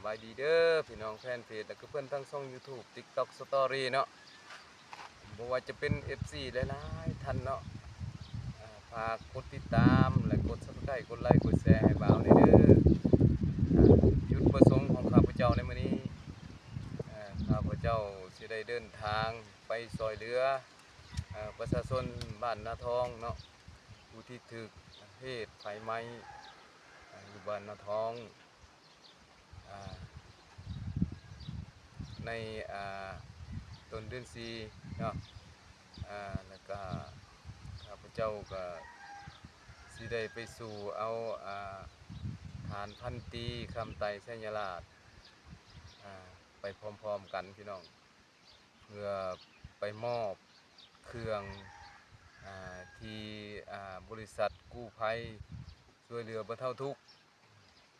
บายดีเด้อพี่น้องแฟนเพจและก็เพื่อนทั้งช่อง YouTube TikTok Story เนาะบ่ว่าจะเป็น FC หลายๆท่านเนาะฝากกดติดตามและกด Subscribe กดไลค์กดแชร์ให้บ่าวเด้อจุดประสงค์ของข้าพเจ้าในมื้อนี้ข้าพเจ้าสิได้เดินทางไปซอยเหลือประชาชนบ้านนาทองเนาะผู้ที่ถูกเหตุไฟไหม้อยู่บ้านนาทองในต้นเดือน4เนาะแล้วก็ข้าพเจ้าก็สิได้ไปสู่เอาฐานพันตีคำไตไสยราชไปพร้อมๆกันพี่น้องเพื่อไปมอบเครื่องที่บริษัทกู้ภัยช่วยเหลือบรรเทาทุกข์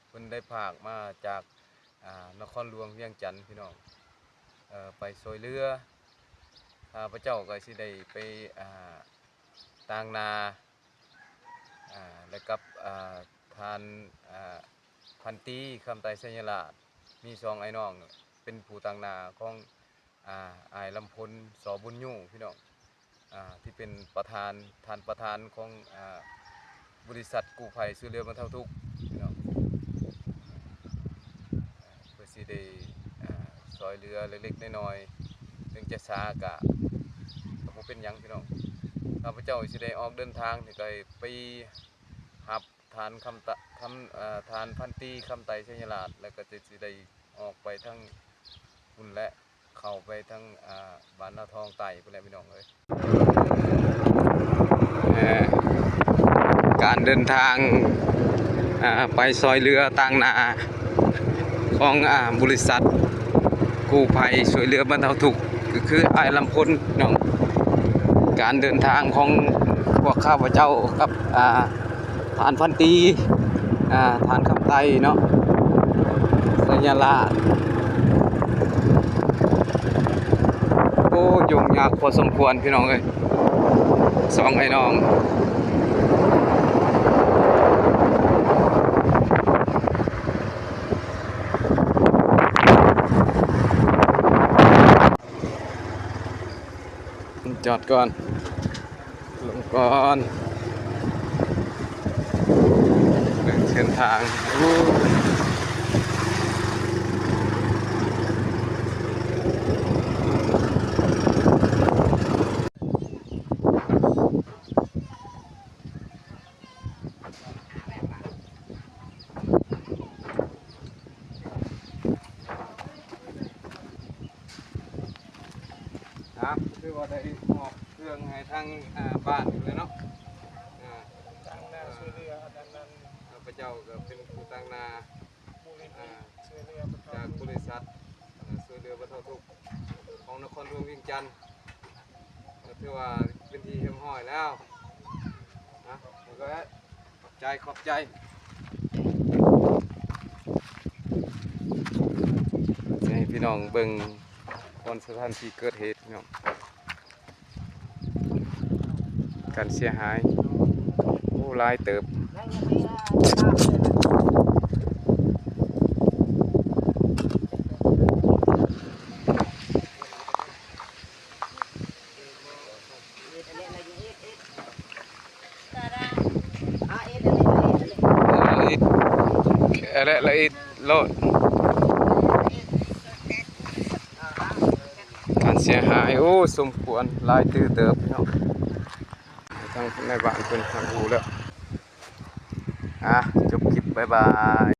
เพิ่นได้ฝากมาจากนครหลวงเวียงจันทร์พี่น้องไปช่วยเหลือข้าพเจ้าก็สิได้ไปต่างนาและกับทานพันตีคำไตไสยราชมี2ไอ้น้องเป็นผู้ต่างนาของอ้ายลำพลสบุญยู่พี่น้องที่เป็นประธานของบริษัทกู้ภัยช่วยเหลือบรรเทาทุกข์พี่น้องเพื่อสิได้ซอยเหลือเล็กๆน้อยๆถึงจะช้าก็บ่เป็นหยังพี่น้องข้าพเจ้าสิได้ออกเดินทางที่ไปหับฐานฐานพันตีคำไตไสยราชแล้วก็จะสิได้ออกไปทั้งพุ่นและเข้าไปทั้งบ้านนาทองไต่พุ่นแหละพี่น้องเอ้ยการเดินทางไปซอยเรือต่างนาของบริษัทกู้ภัยช่วยเหลือบรรเทาทุกข์ก็คืออ้ายลำพลน้องการเดินทางของพวกข้าพเจ้ากับฐานพันตีฐานคำไตเนาะไสยราชโอ้ยุ่งยากพอสมควรพี่น้องเอ้ย2ไอ้น้องจอดก่อนลงก่อนเดินเส้นทางคือว่าได้มอบเครื่องให้ทางบ้านเลยเนาะต่างนาช่วยเหลือดังนั้นข้าพเจ้าก็เป็นผู้ต่างนาช่วยเหลือจากบริษัทช่วยเหลือบรรเทาทุกข์ของนครหลวงเวียงจันทร์ก็ถือว่าเป็นที่เรียบร้อยแล้วนะแล้วก็ขอบใจให้พี่น้องเบิ่งบนสถานที่เกิดเหตุพี่น้องการเสียหายโอ้หลายเติบละเอียดโลดการเสียหายโอ้สมควรหลายตื้อเติบพี่น้องทั้งในบ้านเป็นทางอูแล้วจบคลิปบ๊ายบาย